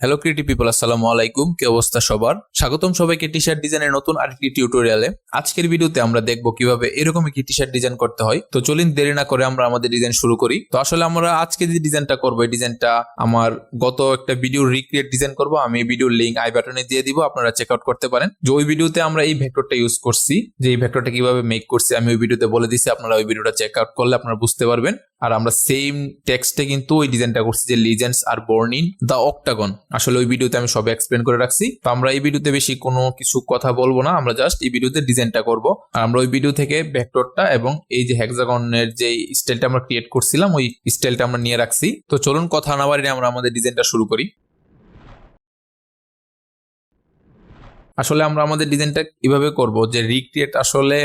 Hello creative people, আসসালামু আলাইকুম। কি অবস্থা সবার? স্বাগতম সবাইকে টি শার্ট ডিজাইনের নতুন আরেকটি টিউটোরিয়ালে। আজকের ভিডিওতে আমরা দেখব কিভাবে এরকম একটি টি শার্ট ডিজাইন করতে হয়। তো চলুন দেরি না করে আমরা আমাদের ডিজাইন শুরু করি। তো আসলে আমরা আজকে যে ডিজাইনটা করব, এই ডিজাইনটা আমার গত একটা ভিডিও রিক্রিয়েট ডিজাইন করব। আমি এই ভিডিওর লিংক আই বাটনে দিয়ে দিব, আপনারা চেক আউট করতে পারেন। যে ওই ভিডিওতে আমরা এই ভেক্টরটা ইউজ করছি, যে এই ভেক্টরটা কিভাবে মেক করছি আমি ওই ভিডিওতে বলে দিছি। আপনারা ওই ভিডিওটা চেক আউট করলে আপনারা বুঝতে পারবেন। আর আমরা সেম টেক্সটে কিন্তু ওই ডিজাইনটা করছি, যে legends are born in the octagon. আসলে ওই ভিডিওতে আমি সব এক্সপ্লেন করে রাখছি। তো আমরা এই ভিডিওতে বেশি কোনো কিছু কথা বলবো না, আমরা জাস্ট এই ভিডিওতে ডিজাইনটা করব। আর আমরা ওই ভিডিও থেকে ভেক্টরটা এবং এই যে হেক্সাগনের যে স্টাইলটা আমরা ক্রিয়েট করছিলাম, ওই স্টাইলটা আমরা নিয়ে রাখছি। তো চলুন কথা না বাড়িয়ে আমরা আমাদের ডিজাইনটা শুরু করি। আসলে আমরা আমাদের ডিজাইনটা কিভাবে করব, যে রিক্রিয়েট আসলে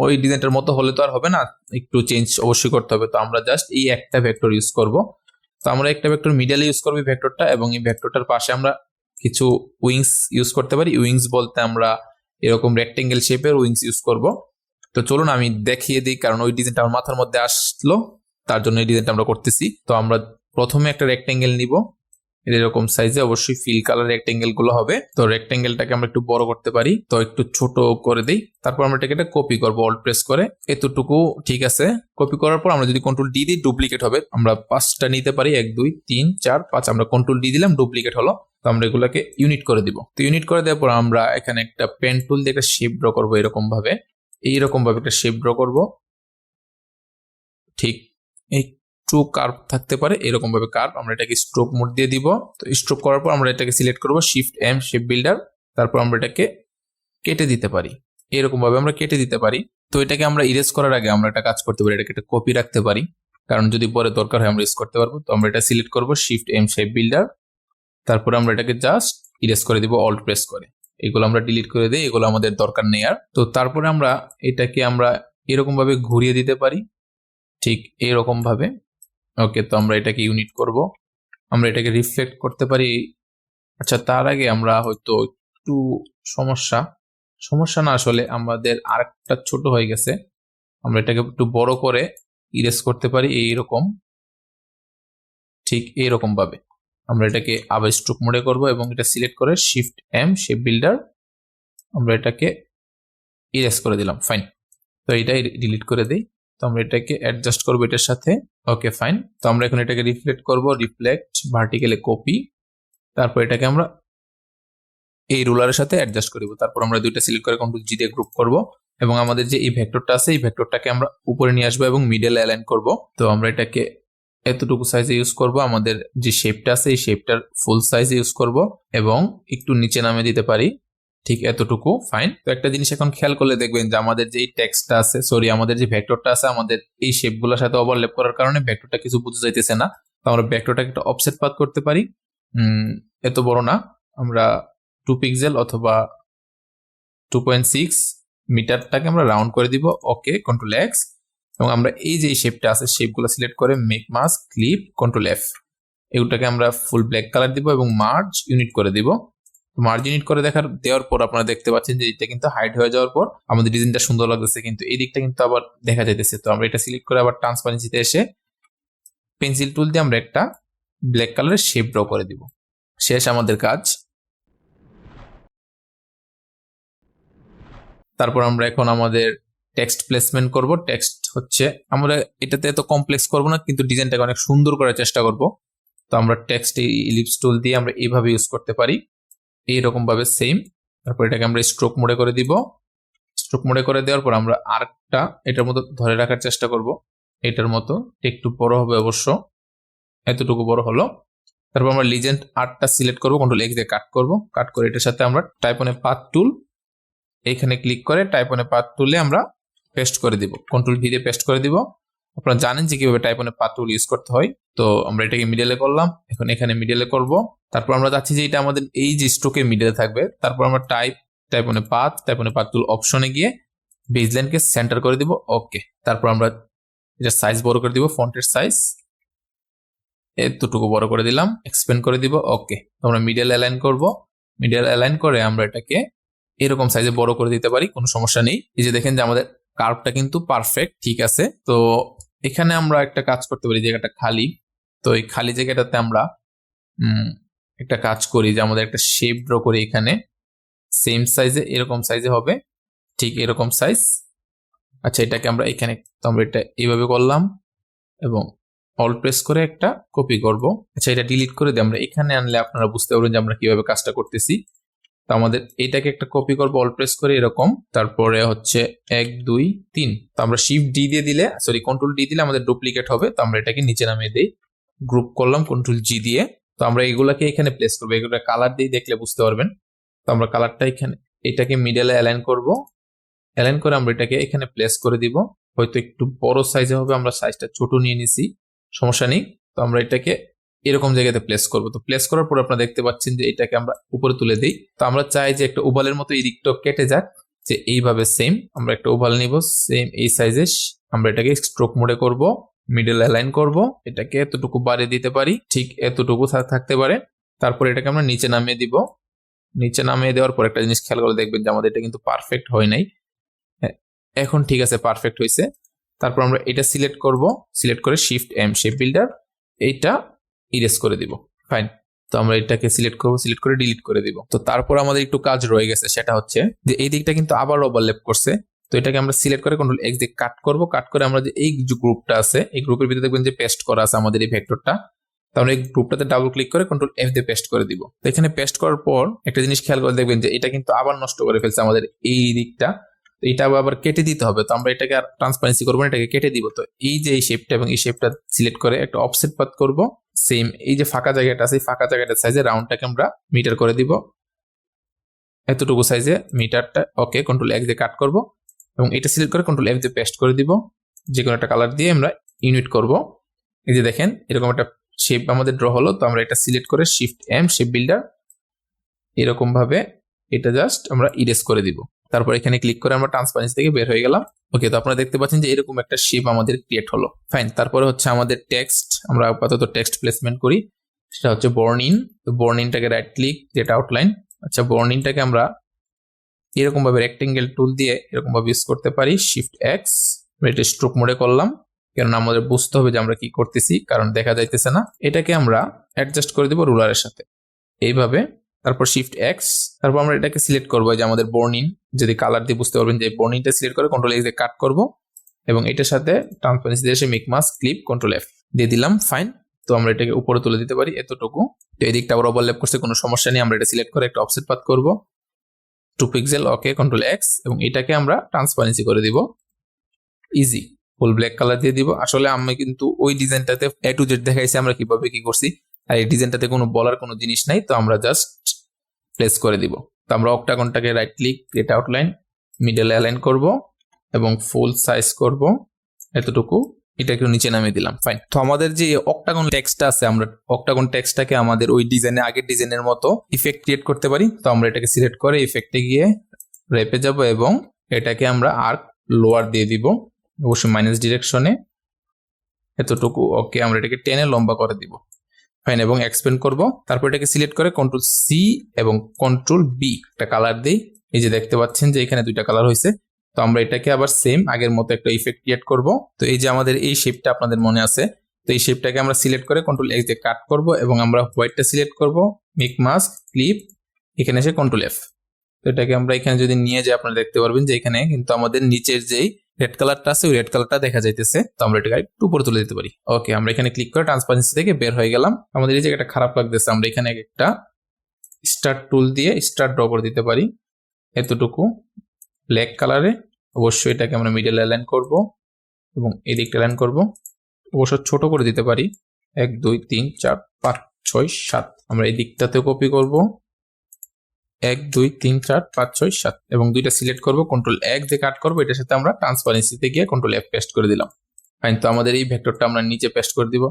ওই ডিজাইনটার মতো হলে তো আর হবে না, একটু চেঞ্জ অবশ্যই করতে হবে। তো আমরা জাস্ট এই একটা ভেক্টর ইউজ করব। তো আমরা একটা ভেক্টর মিডলে ইউজ করবো ভেক্টরটা, এবং এই ভেক্টরটার পাশে আমরা কিছু উইংস ইউজ করতে পারি। উইংস বলতে আমরা এরকম রেক্টেঙ্গেল শেপের উইংস ইউজ করব। তো চলুন আমি দেখিয়ে দিই, কারণ ওই ডিজাইনটা আমার মাথার মধ্যে আসলো, তার জন্য এই ডিজাইনটা আমরা করতেছি। তো আমরা প্রথমে একটা রেক্টেঙ্গেল নিব, এরকম সাইজে, অবশ্যই ফিল কালার রেক্টেঙ্গেল গুলো হবে। তো রেক্টেঙ্গেলটাকে আমরা একটু বড় করতে পারি, তো একটু ছোট করে দিই। তারপর আমরা এটাকে কপি করবো অল্ট প্রেস করে, এতটুকু ঠিক আছে। কপি করার পর আমরা যদি কন্ট্রোল ডি দিই, ডুপ্লিকেট হবে। আমরা 5টা নিতে পারি, 1 2 3 4 5। আমরা কন্ট্রোল ডি দিলাম, ডুপ্লিকেট হলো। তো আমরা এগুলাকে ইউনিট করে দিব। তো ইউনিট করে দেওয়ার পর আমরা এখানে একটা পেন টুল দিয়ে একটা শেপ ড্র করবো, এইরকম ভাবে একটা শেপ ড্র করবো। ঠিক একটু কার্ভ থাকতে পারে, এরকম ভাবে কার্ভ। আমরা এটাকে স্ট্রোক মোড দিয়ে দিব। তো স্ট্রোক করার পর আমরা এটাকে সিলেক্ট করব, শিফট এম শেপ বিল্ডার। তারপর আমরা এটাকে কেটে দিতে পারি, এরকম ভাবে আমরা কেটে দিতে পারি। তো এটাকে আমরা ইরেজ করার আগে আমরা একটা কাজ করতে পারি, এটাকে একটা কপি রাখতে পারি, কারণ যদি পরে দরকার হয় আমরা ইউজ করতে পারবো। তো আমরা এটা সিলেক্ট করব, শিফট এম শেপ বিল্ডার। তারপর আমরা এটাকে জাস্ট ইরেজ করে দিব অল্ট প্রেস করে। এগুলো আমরা ডিলিট করে দিই, এগুলো আমাদের দরকার নেই আর। তো তারপরে আমরা এটাকে আমরা এরকম ভাবে ঘুরিয়ে দিতে পারি, ঠিক এরকম ভাবে। ওকে, তো আমরা এটাকে ইউনিট করব, আমরা এটাকে রিফ্লেক্ট করতে পারি। আচ্ছা, তার আগে আমরা হয়তো একটু সমস্যা না, আসলে আমাদের আরেকটা ছোট হয়ে গেছে। আমরা এটাকে একটু বড় করে ইরেজ করতে পারি, এইরকম, ঠিক এইরকম ভাবে। আমরা এটাকে আবার স্ট্রোক মোডে করব এবং এটা সিলেক্ট করে শিফট এম শেপ বিল্ডার, আমরা এটাকে ইরেজ করে দিলাম। ফাইন। তো এটাই ডিলিট করে দিই। তো আমরা এটাকে অ্যাডজাস্ট করবো এটার সাথে। ওকে, ফাইন। তো আমরা এখন এটাকে রিফ্লেক্ট করব, রিফ্লেক্ট ভার্টিক্যালে কপি। তারপর এটাকে আমরা এই রুলারের সাথে অ্যাডজাস্ট করব। তারপর আমরা দুইটা সিলেক্ট করে কন্ট্রোল জি দিয়ে গ্রুপ করব, এবং আমাদের যে এই ভেক্টরটা আছে এই ভেক্টরটাকে আমরা উপরে নিয়ে আসবো এবং মিডলে অ্যালাইন করব। তো আমরা এটাকে এতটুকু সাইজে ইউজ করব, আমাদের যে শেপটা আছে এই শেপটার ফুল সাইজে ইউজ করব, এবং একটু নিচে নামে দিতে পারি, ঠিক এতটুকু। ফাইন। তো একটা জিনিস এখন খেয়াল করলে দেখবেন যে আমাদের যে টেক্সটটা আছে, আমাদের যে ভেক্টরটা আছে, আমাদের এই শেপগুলোর সাথে ওভারল্যাপ করার কারণে ভেক্টরটা কিছু বোঝা যাইতেছে না। তো আমরা ভেক্টরটাকে একটা অফসেট পাথ করতে পারি, এত বড় না, আমরা 2 পিক্সেল অথবা 2.6 মিটারটাকে আমরা রাউন্ড করে দিব। Okay, control X. এবং আমরা এই যে শেপটা আছে শেপগুলো সিলেক্ট করে make mask clip, control F. এগুলোটাকে আমরা ফুল ব্ল্যাক কালার দিব এবং মার্জ ইউনিট করে দিব। মার্জ ইউনিট করে দেওয়ার পর আপনারা দেখতে পাচ্ছেন যে এটা কিন্তু হাইড হয়ে যাওয়ার পর আমাদের ডিজাইনটা সুন্দর লাগতেছে, কিন্তু এই দিকটা কিন্তু আবার দেখা যাইতেছে। তো আমরা এটা সিলেক্ট করে আবার ট্রান্সপারেন্সিতে এসে পেন্সিল টুল দিয়ে আমরা একটা ব্ল্যাক কালারের শেপ ড্র করে দিব। শেষ আমাদের কাজ। তারপর আমরা এখন আমাদের টেক্সট প্লেসমেন্ট করব। টেক্সট হচ্ছে আমরা এটাতে এত কমপ্লেক্স করব না, কিন্তু ডিজাইনটাকে অনেক সুন্দর করার চেষ্টা করব। তো আমরা টেক্সট ইলিপস টুল দিয়ে আমরা এইভাবে ইউজ করতে পারি, এইরকম ভাবে সেম। তারপর এটাকে আমরা স্ট্রোক মোডে করে দিব। স্ট্রোক মোডে করে দেওয়ার পর আমরা আরেকটা এটার মতো ধরে রাখার চেষ্টা করব, এটার মতো, একটু বড় হবে অবশ্য, এতটুকু বড় হলো। তারপর আমরা লিজেন্ড আর্টটা সিলেক্ট করব, কন্ট্রোল এক্স দিয়ে কাট করব। কাট করে এটার সাথে আমরা টাইপ অন এ পাথ টুল, এখানে ক্লিক করে টাইপ অন এ পাথ টুলে আমরা পেস্ট করে দিব, কন্ট্রোল ভি দিয়ে পেস্ট করে দিব। আপনারা জানেন যে কিভাবে type on a path tool use করতে হয়। তো আমরা এটাকে মিডলে করলাম, এখন এখানে মিডলে করব। তারপর আমরা চাচ্ছি যে এটা আমাদের এই যে স্ট্রোকের মিডলে থাকবে। তারপর আমরা টাইপ অন এ পাথ টুল অপশনে গিয়ে বেজলাইনকে সেন্টার করে দিব। ওকে, তারপর আমরা এটা সাইজ বড় করে দিব, ফন্টের সাইজ এতটুকু বড় করে দিলাম, এক্সপ্যান্ড করে দিব। ওকে, তো আমরা মিডল অ্যালাইন করব। মিডল অ্যালাইন করে আমরা এটাকে এরকম সাইজে বড় করে দিতে পারি, কোনো সমস্যা নেই। এই যে দেখেন যে আমাদের কার্ভটা কিন্তু পারফেক্ট ঠিক আছে। তো এখানে আমরা একটা কাজ করতে পারি, জায়গাটা খালি। তো এই খালি জায়গাটাতে আমরা একটা কাজ করি যে আমাদের একটা শেপ ড্র করি এখানে, সেম সাইজে, এরকম সাইজে হবে, ঠিক এরকম সাইজ। আচ্ছা, এটাকে আমরা এখানে, তো আমরা এটা এইভাবে করলাম এবং অল প্রেস করে একটা কপি করব। আচ্ছা, এটা ডিলিট করে দিই, আমরা এখানে আনলে আপনারা বুঝতে পারবেন যে আমরা কিভাবে কাজটা করতেছি। তো আমাদের এটাকে একটা কপি করবো অল প্রেস করে এরকম, তারপরে হচ্ছে 1 2 3, তো আমরা শিফট ডি দিয়ে দিলে, সরি কন্ট্রোল ডি দিলে আমাদের ডুপ্লিকেট হবে। তো আমরা এটাকে নিচে নামিয়ে দিই, গ্রুপ করলাম কন্ট্রোল জি দিয়ে। তো আমরা এগুলাকে এখানে প্লেস করবো, এগুলো কালার দিয়ে দেখলে বুঝতে পারবেন। তো আমরা কালারটা এখানে, এটাকে মিডলে অ্যালাইন করব, অ্যালাইন করে আমরা এটাকে এখানে প্লেস করে দিব। হয়তো একটু বড় সাইজে হবে, আমরা সাইজটা ছোট নিয়ে নিছি, সমস্যা নেই। তো আমরা এটাকে এরকম জায়গাতে প্লেস করব। তো প্লেস করার পর আপনারা দেখতে পাচ্ছেন যে এটাকে আমরা উপরে তুলে দিই। তো আমরা চাই যে একটা ওভালের মতো এই দিকটা কেটে যাক, যে এইভাবে সেম আমরা একটা ওভাল নিব, সেম এই সাইজে। আমরা এটাকে স্ট্রোক মোডে করব, মিডল অ্যালাইন করব, এটাকে এতটুকু বাড়িয়ে দিতে পারি, ঠিক এতটুকু থাকতে পারে। তারপর এটাকে আমরা নিচে নামিয়ে দিব। নিচে নামিয়ে দেওয়ার পর একটা জিনিস খেয়াল করে দেখবেন যে আমাদের এটা কিন্তু পারফেক্ট হয় নাই। এখন ঠিক আছে, পারফেক্ট হয়েছে। তারপর আমরা এটা সিলেক্ট করব, সিলেক্ট করে শিফট এম শেপ বিল্ডার, এইটা ইরেজ করে দিব। ফাইন। তো আমরা এটাকে সিলেক্ট করব, সিলেক্ট করে ডিলিট করে দিব। তো তারপর আমাদের একটু কাজ রয়ে গেছে, সেটা হচ্ছে যে এই দিকটা কিন্তু আবার ওভারল্যাপ করছে। তো এটাকে আমরা সিলেক্ট করে কন্ট্রোল এক্স দিয়ে কাট করব, কাট করে আমরা যে এই যে গ্রুপটা আছে, এই গ্রুপের ভিতরে দেখবেন যে পেস্ট করা আছে আমাদের এই ভেক্টরটা। তো আমরা এই গ্রুপটাতে ডাবল ক্লিক করে কন্ট্রোল এফ দিয়ে পেস্ট করে দিব। তো এখানে পেস্ট করার পর একটা জিনিস খেয়াল করে দেখবেন যে এটা কিন্তু আবার নষ্ট করে ফেলছে আমাদের এই দিকটা। তো এটা আবার কেটে দিতে হবে। তো আমরা এটাকে আর ট্রান্সপারেন্সি করবো না, এটাকে কেটে দিব। তো এই যে এই শেপটা এবং এই শেপটা সিলেক্ট করে একটা অফসেট পাথ করব, সেম এই যে ফাঁকা জায়গাটা আছে, ফাঁকা জায়গাটার সাইজে রাউন্ডটাকে আমরা মিটার করে দিব, এতটুকু সাইজে মিটারটা। ওকে, কন্ট্রোল এক্স দিয়ে কাট করব এবং এটা সিলেক্ট করে কন্ট্রোল এফ দিয়ে পেস্ট করে দিব। যে কোনো একটা কালার দিয়ে আমরা ইউনিট করব। এই যে দেখেন এরকম একটা শেপ আমাদের ড্র হলো। তো আমরা এটা সিলেক্ট করে শিফট এম শেপ বিল্ডার, এরকম ভাবে এটা জাস্ট আমরা ইরেজ করে দিব। তারপর এখানে ক্লিক করে আমরা ট্রান্সপারেন্সি থেকে বের হয়ে গেলাম। ওকে, তো আপনারা দেখতে পাচ্ছেন যে এরকম একটা শেপ আমাদের ক্রিয়েট হলো। ফাইন। তারপরে হচ্ছে আমাদের টেক্সট, আমরা আপাতত টেক্সট প্লেসমেন্ট করি, সেটা হচ্ছে বর্ন ইন। তো বর্ন ইনটাকে রাইট ক্লিক, যেটা আউটলাইন। আচ্ছা, বর্ন ইনটাকে আমরা এরকম ভাবে রেক্টেঙ্গেল টুল দিয়ে এরকম ভাবে ইউজ করতে পারি, শিফট এক্স, এটা স্ট্রোক মোডে করলাম, কারণ আমাদের বুঝতে হবে যে আমরা কি করতেছি, কারণ দেখা যাইতেছে না। এটাকে আমরা অ্যাডজাস্ট করে দিব রুলারের সাথে, এইভাবে। তারপর শিফট এক্স, তারপর আমরা এটাকে সিলেক্ট করবো, যে আমাদের বর্নিং, যদি কালার দিয়ে বুঝতে পারবেন যে বর্নিংটা সিলেক্ট করে কন্ট্রোল এক্স দিয়ে কাট করব এবং এটার সাথে ট্রান্সপারেন্সি দিয়ে এসে make mask clip control F দিয়ে দিলাম। ফাইন। তো আমরা এটাকে উপরে তুলে দিতে পারি এতটুকু। তো এই দিকটা আবার ওভারল্যাপ করছে, কোনো সমস্যা নেই। আমরা এটা সিলেক্ট করে একটা অফসেট পাথ করব 2 পিক্সেল, ওকে, কন্ট্রোল এক্স, এবং এটাকে আমরা ট্রান্সপারেন্সি করে দিব, ইজি, ফুল ব্ল্যাক কালার দিয়ে দিব। আসলে আমি কিন্তু ওই ডিজাইনটাতে এ টু জেড দেখাইছি আমরা কিভাবে কি করছি, আর এই ডিজাইনটাতে কোনো বলার কোনো জিনিস নাই। তো আমরা জাস্ট প্লেস করে দিব। তো আমরা অক্টাগনটাকে right click, create outline, middle align করব এবং ফুল সাইজ করব এতটুকু, এটাকে নিচে নামিয়ে দিলাম। ফাইন। তো আমাদের যে অক্টাগন টেক্সটটা আছে, আমরা অক্টাগন টেক্সটটাকে আমাদের ওই ডিজাইনে, আগের ডিজাইনের মতো ইফেক্ট ক্রিয়েট করতে পারি। তো আমরা এটাকে সিলেক্ট করে ইফেক্টে গিয়ে রেপে যাব এবং এটাকে আমরা আর্ক লোয়ার দিয়ে দিব, অবশ্যই মাইনাস ডিরেকশনে এতটুকু। ওকে, আমরা এটাকে টেনে লম্বা করে দিব। ফাইন, এবং এক্সপেন্ড করব। তারপর এটাকে সিলেক্ট করে কন্ট্রোল সি এবং কন্ট্রোল বি একটা কালার দিই। এই যে দেখতে পাচ্ছেন যে এখানে দুইটা কালার হয়েছে। তো আমরা এটাকে আবার সেম আগের মতো একটা ইফেক্ট ক্রিয়েট করব। তো এই যে আমাদের এই শেপটা আপনাদের মনে আছে, তো এই শেপটাকে আমরা সিলেক্ট করে কন্ট্রোল এক্স দিয়ে কাট করব এবং আমরা হোয়াইটটা সিলেক্ট করব, মেক মাস্ক ক্লিপ, এখানে এসে কন্ট্রোল এফ। তো এটাকে আমরা এখানে যদি নিয়ে যাই, আপনারা দেখতে পারবেন যে এখানে কিন্তু আমাদের নিচের যেই রেড কালারটা আছে ওই রেড কালারটা দেখা যাইতেছে। তো আমরা এটাকে একটু উপরে তুলে দিতে পারি। ওকে, আমরা এখানে ক্লিক করে ট্রান্সপারেন্সি থেকে বের হয়ে গেলাম। আমাদের এই জায়গাটা খারাপ লাগতেছে, আমরা এখানে একটা স্টার টুল দিয়ে স্টার ড্র করে দিতে পারি এতটুকু ব্ল্যাক কালারে। অবশ্যই এটাকে আমরা মিডল অ্যালাইন করব এবং এদিকটা অ্যালাইন করব, অবশ্য ছোট করে দিতে পারি, 1 2 3 4 5 6 7। আমরা এই দিকটাতেও কপি করব, 1 2 3 4 5 6 7, এবং দুইটা সিলেক্ট করব, কন্ট্রোল এক্স দিয়ে কাট করব। এটার সাথে আমরা ট্রান্সপারেন্সিতে গিয়ে কন্ট্রোল এফ পেস্ট করে দিলাম। ফাইন। তো আমাদের এই ভেক্টরটা আমরা নিচে পেস্ট করে দিব।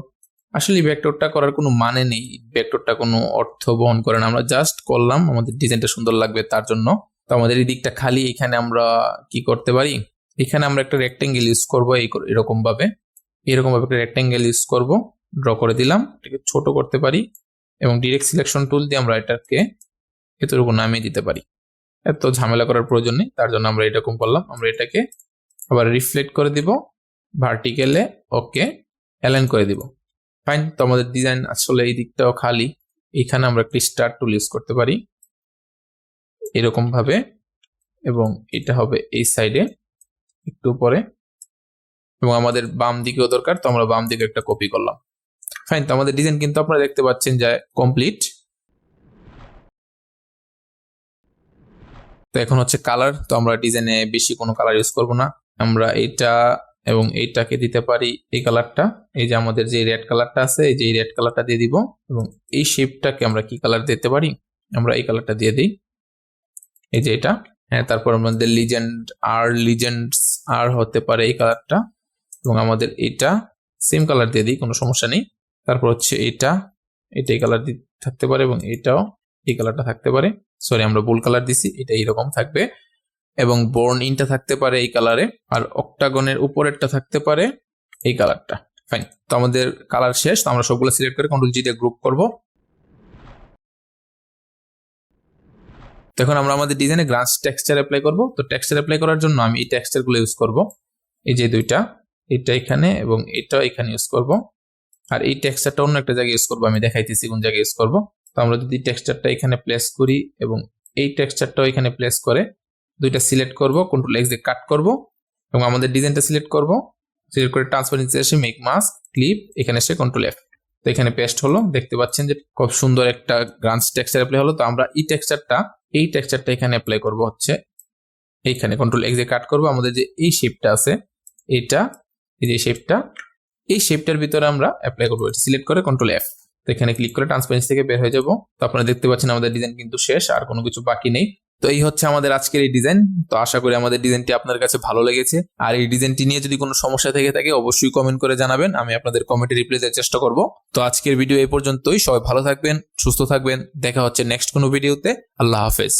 আসলে এই ভেক্টরটা করার কোনো মানে নেই, ভেক্টরটা কোনো অর্থ বহন করে না, আমরা জাস্ট করলাম আমাদের ডিজাইনটা সুন্দর লাগবে তার জন্য। তো আমাদের এই দিকটা খালি, এখানে আমরা কি করতে পারি, এখানে আমরা একটা রেক্টেঙ্গেল ইউজ করবো, এরকম ভাবে একটা রেক্টেঙ্গেল ইউজ করব, ড্র করে দিলাম। এটাকে ছোট করতে পারি এবং ডিরেক্ট সিলেকশন টুল দিয়ে আমরা এটাকে এতটুকু নামিয়ে দিতে পারি। এত ঝামেলা করার প্রয়োজন নেই, তার জন্য আমরা এরকম করলাম। আমরা এটাকে আবার রিফ্লেক্ট করে দিব ভার্টিক্যালে, ওকে, অ্যালাইন করে দিব। ফাইন। তো আমাদের ডিজাইন আসলে এই দিকটাও খালি, এখানে আমরা একটি স্টার টুল ইউজ করতে পারি এরকম ভাবে, এবং এটা হবে এই সাইডে একটু উপরে, এবং আমাদের বাম দিকেও দরকার, তো আমরা বাম দিকে একটা কপি করলাম। ফাইন, তো আমাদের ডিজাইন কিন্তু আপনারা দেখতে পাচ্ছেন যে কমপ্লিট। তো এখন হচ্ছে কালার, তো আমরা ডিজাইনে বেশি কোনো কালার ইউজ করব না, আমরা এটা এবং এইটাকে দিতে পারি এই কালারটা, এই যে আমাদের যে রেড কালারটা আছে এই যে এই রেড কালারটা দিয়ে দিব, এবং এই শেপটাকে আমরা কি কালার দিতে পারি, আমরা এই কালারটা দিয়ে দিই, এই যে এটা। হ্যাঁ, তারপর আমাদের লিজেন্ডস আর হতে পারে এই কালারটা, এবং আমাদের এটা সেম কালার দিয়ে দিই, কোনো সমস্যা নেই। তারপর হচ্ছে এটা এই কালার থাকতে পারে, এবং এটাও এই কালারটা থাকতে পারে, সরি আমরা ভুল কালার দিছি, এটা এইরকম থাকবে, এবং বোর্ন ইনটা থাকতে পারে এই কালারে, আর অক্টাগনের উপরেরটা থাকতে পারে এই কালারটা। ফাইন, তো আমাদের কালার শেষ, তো আমরা সবগুলো সিলেক্ট করে কন্ট্রোল জি দিয়ে গ্রুপ করব। এখন আমরা আমাদের ডিজাইনে গ্রাঞ্জ টেক্সচার অ্যাপ্লাই করব। তো টেক্সচার অ্যাপ্লাই করার জন্য আমি এই টেক্সচারগুলো ইউজ করব, এই যে দুইটা, এটা এখানে এবং এটা এখানে ইউজ করব, আর এই টেক্সচারটা অন্য একটা জায়গায় ইউজ করব, আমি দেখাইতেছি কোন জায়গায় ইউজ করব। তো আমরা যদি টেক্সচারটা এখানে প্লেস করি এবং এই টেক্সচারটাও এখানে প্লেস করে দুইটা সিলেক্ট করব, কন্ট্রোল এক্স দিয়ে কাট করব, এবং আমাদের ডিজাইনটা সিলেক্ট করব, সিলেক্ট করে ট্রান্সপারেন্সি এসে মেক মাস্ক ক্লিপ, এখানে এসে কন্ট্রোল এফ, তো এখানে পেস্ট হলো, দেখতে পাচ্ছেন যে খুব সুন্দর একটা গ্রাঞ্জ টেক্সচার অ্যাপ্লাই হলো। তো আমরা এই টেক্সচারটা এখানে অ্যাপ্লাই করব, হচ্ছে এইখানে কন্ট্রোল এক্স দিয়ে কাট করব, আমাদের যে এই শেপটা আছে এটা, এই যে শেপটা, এই শেপটার ভিতরে আমরা অ্যাপ্লাই করবো, এটা সিলেক্ট করে কন্ট্রোল এফ, তো এখানে ক্লিক করে ট্রান্সপারেন্সি থেকে বের হয়ে যাব। তো আপনারা দেখতে পাচ্ছেন আমাদের ডিজাইন কিন্তু শেষ, আর কোনো কিছু বাকি নেই। তো এই হচ্ছে আমাদের আজকের এই ডিজাইন। তো আশা করি আমাদের ডিজাইনটি আপনার কাছে ভালো লেগেছে, আর এই ডিজাইনটি নিয়ে যদি কোনো সমস্যা থেকে থাকে অবশ্যই কমেন্ট করে জানাবেন, আমি আপনাদের কমেন্টে রিপ্লাই দেওয়ার চেষ্টা করব। তো আজকের ভিডিও এই পর্যন্তই, সবাই ভালো থাকবেন, সুস্থ থাকবেন, দেখা হচ্ছে নেক্সট কোনো ভিডিওতে। আল্লাহ হাফেজ।